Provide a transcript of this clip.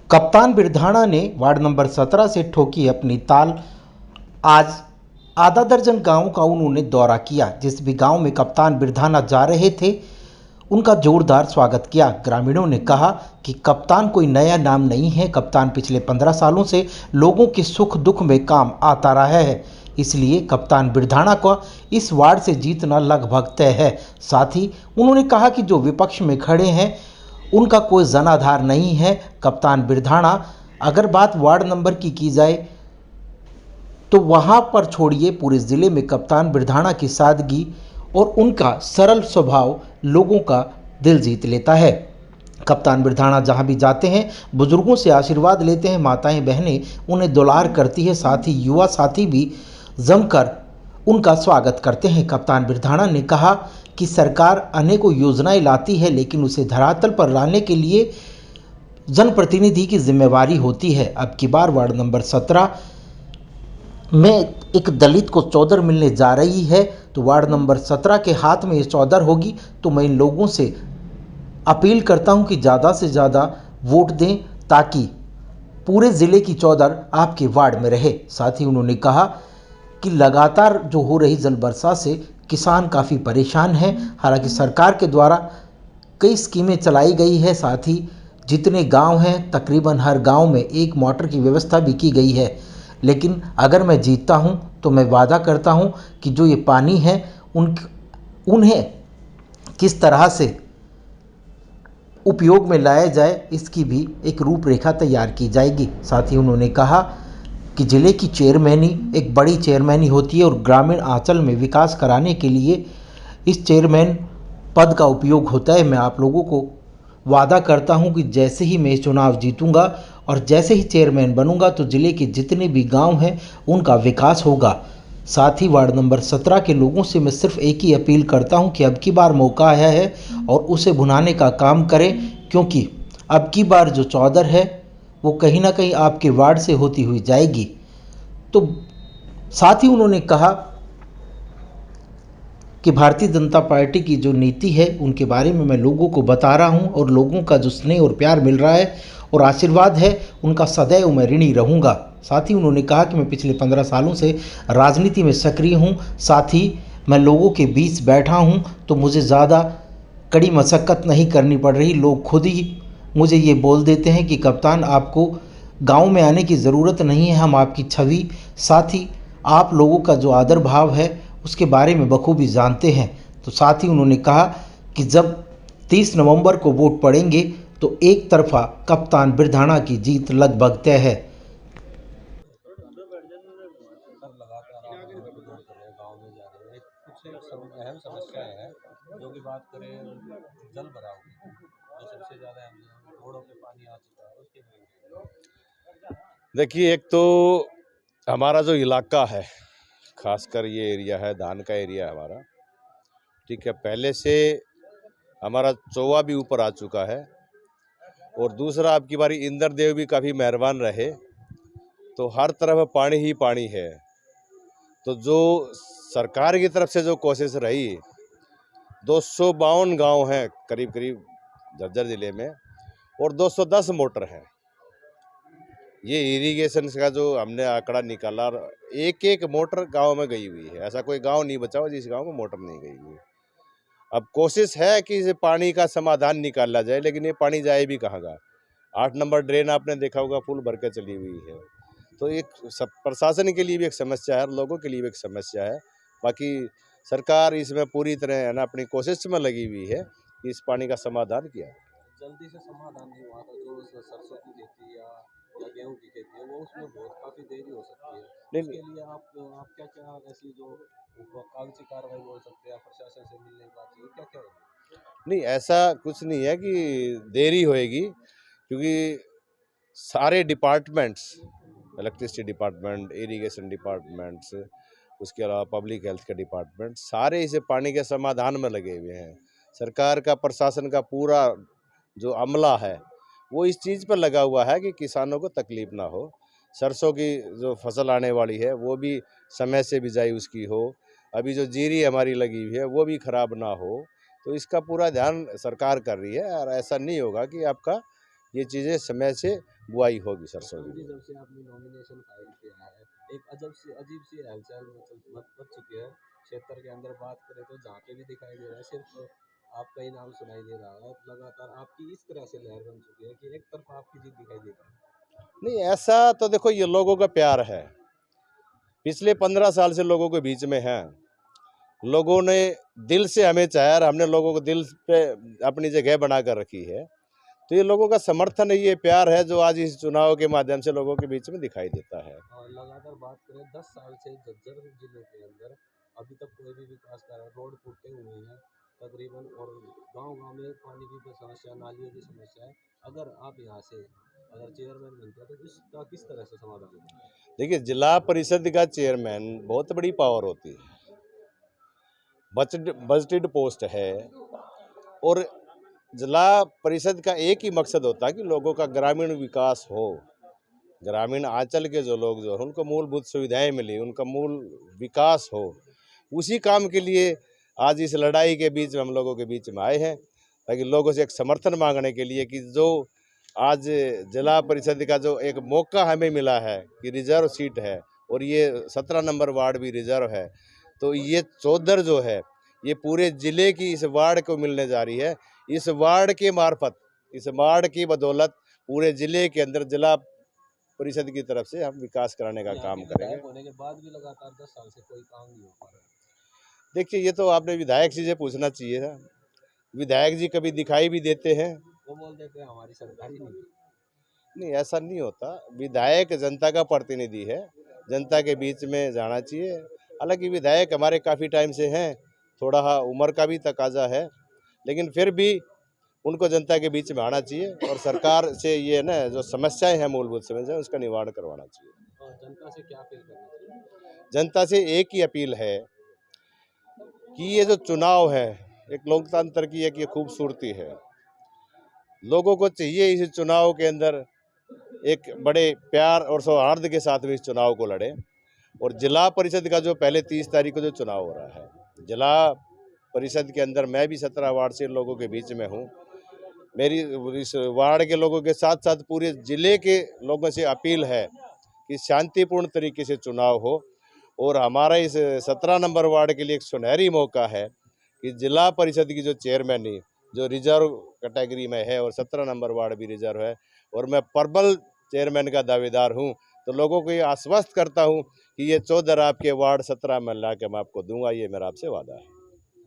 कप्तान बिरधाणा ने ward number 17 से ठोकी अपनी ताल। आज आधा दर्जन गांवों का उन्होंने दौरा किया। जिस भी गांव में कप्तान बिरधाणा जा रहे थे, उनका जोरदार स्वागत किया। ग्रामीणों ने कहा कि कप्तान कोई नया नाम नहीं है। कप्तान पिछले 15 सालों से लोगों के सुख दुख में काम आता रहा है, इसलिए कप्तान बिरधाणा को इस वार्ड से जीतना लगभग तय है। साथ ही उन्होंने कहा कि जो विपक्ष में खड़े हैं, उनका कोई जनाधार नहीं है। कप्तान बिरधाणा, अगर बात वार्ड नंबर की जाए तो वहां पर छोड़िए, पूरे ज़िले में कप्तान बिरधाणा की सादगी और उनका सरल स्वभाव लोगों का दिल जीत लेता है। कप्तान बिरधाणा जहां भी जाते हैं, बुजुर्गों से आशीर्वाद लेते हैं। माताएं बहनें उन्हें दुलार करती है। साथ ही युवा साथी भी जमकर उनका स्वागत करते हैं। कप्तान बिरधाणा ने कहा कि सरकार अनेकों योजनाएं लाती है, लेकिन उसे धरातल पर लाने के लिए जनप्रतिनिधि की जिम्मेवारी होती है। अब की बार वार्ड नंबर 17 में एक दलित को चौधर मिलने जा रही है, तो वार्ड नंबर 17 के हाथ में ये चौधर होगी। तो मैं इन लोगों से अपील करता हूं कि ज़्यादा से ज़्यादा वोट दें, ताकि पूरे ज़िले की चौधर आपके वार्ड में रहे। साथ ही उन्होंने कहा कि लगातार जो हो रही जल वर्षा से किसान काफ़ी परेशान हैं। हालांकि सरकार के द्वारा कई स्कीमें चलाई गई है। साथ ही जितने गांव हैं, तकरीबन हर गांव में एक मोटर की व्यवस्था भी की गई है। लेकिन अगर मैं जीतता हूं तो मैं वादा करता हूं कि जो ये पानी है, उन्हें किस तरह से उपयोग में लाया जाए, इसकी भी एक रूपरेखा तैयार की जाएगी। साथ ही उन्होंने कहा कि ज़िले की चेयरमैनी एक बड़ी चेयरमैनी होती है और ग्रामीण आंचल में विकास कराने के लिए इस चेयरमैन पद का उपयोग होता है। मैं आप लोगों को वादा करता हूं कि जैसे ही मैं चुनाव जीतूंगा और जैसे ही चेयरमैन बनूंगा, तो ज़िले के जितने भी गांव हैं उनका विकास होगा। साथ ही वार्ड नंबर 17 के लोगों से मैं सिर्फ एक ही अपील करता हूं कि अब की बार मौका आया है और उसे भुनाने का काम करें, क्योंकि अब की बार जो चौधर है वो कहीं ना कहीं आपके वार्ड से होती हुई जाएगी। तो साथ ही उन्होंने कहा कि भारतीय जनता पार्टी की जो नीति है उनके बारे में मैं लोगों को बता रहा हूं, और लोगों का जो स्नेह और प्यार मिल रहा है और आशीर्वाद है, उनका सदैव मैं ऋणी रहूंगा। साथ ही उन्होंने कहा कि मैं पिछले 15 सालों से राजनीति में सक्रिय हूं। साथ ही मैं लोगों के बीच बैठा हूं, तो मुझे ज़्यादा कड़ी मशक्क़त नहीं करनी पड़ रही। लोग खुद ही मुझे ये बोल देते हैं कि कप्तान, आपको गांव में आने की ज़रूरत नहीं है, हम आपकी छवि, साथ ही आप लोगों का जो आदर भाव है उसके बारे में बखूबी जानते हैं। तो साथ ही उन्होंने कहा कि जब 30 नवंबर को वोट पड़ेंगे तो एक तरफा कप्तान बिरधाणा की जीत लगभग तय है। सर लगातार आप जो है दौड़ कर रहे हैं, गाँव में जा रहे हैं, कुछ अहम समस्याएं हैं। जो कि बात करें जल भराव की, जो सबसे ज़्यादा हम रोडों पे पानी आ चुका है, उसके बारे देखिए, एक तो हमारा जो इलाका है, खासकर ये एरिया है, धान का एरिया है हमारा, ठीक है। पहले से हमारा चौवा भी ऊपर आ चुका है, और दूसरा आपकी बारी इंद्र देव भी काफ़ी मेहरबान रहे, तो हर तरफ पानी ही पानी है। तो जो सरकार की तरफ से जो कोशिश रही, 252 गांव हैं करीब करीब झज्जर ज़िले में, और 210 मोटर हैं। ये इरिगेशन का जो हमने आंकड़ा निकाला, एक एक मोटर गांव में गई हुई है। ऐसा कोई गांव नहीं बचा हुआ जिस गांव में मोटर नहीं गई हुई। अब कोशिश है कि इसे पानी का समाधान निकाला जाए, लेकिन ये पानी जाए भी कहाँ का। 8 नंबर ड्रेन आपने देखा होगा, फुल भर के चली हुई है। तो एक सब प्रशासन के लिए भी एक समस्या है और लोगों के लिए भी एक समस्या है। बाकी सरकार इसमें पूरी तरह है ना अपनी कोशिश में लगी हुई है कि इस पानी का समाधान किया। जल्दी से समाधान नहीं हुआ था। जो सरसों की खेती या गेहूं की खेती है, वो उसमें बहुत काफ़ी देरी हो सकती है। नहीं उसके लिए आप क्या क्या ऐसी जो कागजी कार्रवाई बोल सकते हैं या प्रशासन से मिलने की बात है, क्या क्या होगी? नहीं, ऐसा कुछ नहीं है कि देरी होएगी, क्योंकि सारे departments, electricity department, irrigation departments, उसके अलावा पब्लिक हेल्थ के डिपार्टमेंट, सारे इसे पानी के समाधान में लगे हुए हैं। सरकार का, प्रशासन का पूरा जो अमला है वो इस चीज़ पर लगा हुआ है कि किसानों को तकलीफ ना हो। सरसों की जो फसल आने वाली है वो भी समय से बिजाई उसकी हो। अभी जो जीरी हमारी लगी हुई है वो भी खराब ना हो। तो इसका पूरा ध्यान सरकार कर रही है, और ऐसा नहीं होगा कि आपका ये चीज़ें समय से बुआई होगी सरसों जी, की। जब से आपने नॉमिनेशन फाइल किया है, एक अजीब सी हलचल मच चुकी है क्षेत्र के अंदर। बात करें तो जहाँ पे भी दिखाई दे रहा है सिर्फ आपका ही नाम सुनाई दे रहा है। लगातार आपकी इस तरह से लहर बन चुकी है कि एक तरफ आपकी जीत दिखाई दे रही है। नहीं, ऐसा तो देखो, ये लोगों का प्यार है, पिछले 15 साल से लोगों के बीच में है। लोगों ने दिल से हमें चाहा और हमने लोगों को दिल पे अपनी जगह बना कर रखी है। तो ये लोगों का समर्थन है, ये प्यार है जो आज इस चुनाव के माध्यम से लोगों के बीच में दिखाई देता है। और लगातार बात करें 10 साल से झज्जर जिले के अंदर अभी तक कोई भी विकास कार्य, रोड टूटे हुए हैं तकरीबन, और गांव-गांव में पानी की समस्या, नालियों की समस्या है। अगर आप यहाँ से अगर चेयरमैन बनते हैं तो इसका किस तरह से समाधान होगा? देखिए, जिला परिषद का चेयरमैन बहुत बड़ी पावर होती है, बजटेड पोस्ट है, और जिला परिषद का एक ही मकसद होता है कि लोगों का ग्रामीण विकास हो, ग्रामीण अंचल के जो लोग जो हैं उनको मूलभूत सुविधाएं मिली, उनका मूल विकास हो। उसी काम के लिए आज इस लड़ाई के बीच में हम लोगों के बीच में आए हैं, ताकि लोगों से एक समर्थन मांगने के लिए कि जो आज जिला परिषद का जो एक मौका हमें मिला है कि रिजर्व सीट है, और ये 17 नंबर वार्ड भी रिजर्व है, तो ये चौधर जो है ये पूरे जिले की इस वार्ड को मिलने जा रही है। इस वार्ड के मार्फत, इस वार्ड की बदौलत पूरे जिले के अंदर जिला परिषद की तरफ से हम विकास कराने का यहाँ काम के करेंगे। विधायक होने के बाद भी लगातार 10 साल से कोई काम नहीं हो पा रहा है। देखिए, ये तो आपने विधायक जी से पूछना चाहिए था। विधायक जी कभी दिखाई भी देते हैं। वो बोल देते हैं हमारी सरकार ही नहीं। नहीं, ऐसा नहीं होता। विधायक जनता का प्रतिनिधि है, जनता के बीच में जाना चाहिए। हालांकि विधायक हमारे काफ़ी टाइम से हैं, थोड़ा उम्र का भी तकाजा है, लेकिन फिर भी उनको जनता के बीच में आना चाहिए और सरकार से ये ना जो समस्याएं हैं, मूलभूत समस्याएं, उसका निवारण करवाना चाहिए। और जनता से क्या अपील करना चाहिए? जनता से एक ही अपील है कि ये जो चुनाव है, एक लोकतंत्र की एक ये खूबसूरती है। लोगों को चाहिए इस चुनाव के अंदर एक बड़े प्यार और सौहार्द के साथ में इस चुनाव को लड़े। और जिला परिषद का जो पहले 30 तारीख को जो चुनाव हो रहा है, जिला परिषद के अंदर मैं भी 17 वार्ड से लोगों के बीच में हूँ। मेरी इस वार्ड के लोगों के साथ साथ पूरे जिले के लोगों से अपील है कि शांतिपूर्ण तरीके से चुनाव हो, और हमारा इस 17 नंबर वार्ड के लिए एक सुनहरी मौका है कि जिला परिषद की जो चेयरमैनी जो रिजर्व कैटेगरी में है, और 17 नंबर वार्ड भी रिजर्व है, और मैं प्रबल चेयरमैन का दावेदार हूं, तो लोगों को ये आश्वस्त करता हूं कि ये 14 आपके वार्ड 17 में ला के मैं आपको दूंगा, ये मेरा आपसे वादा है।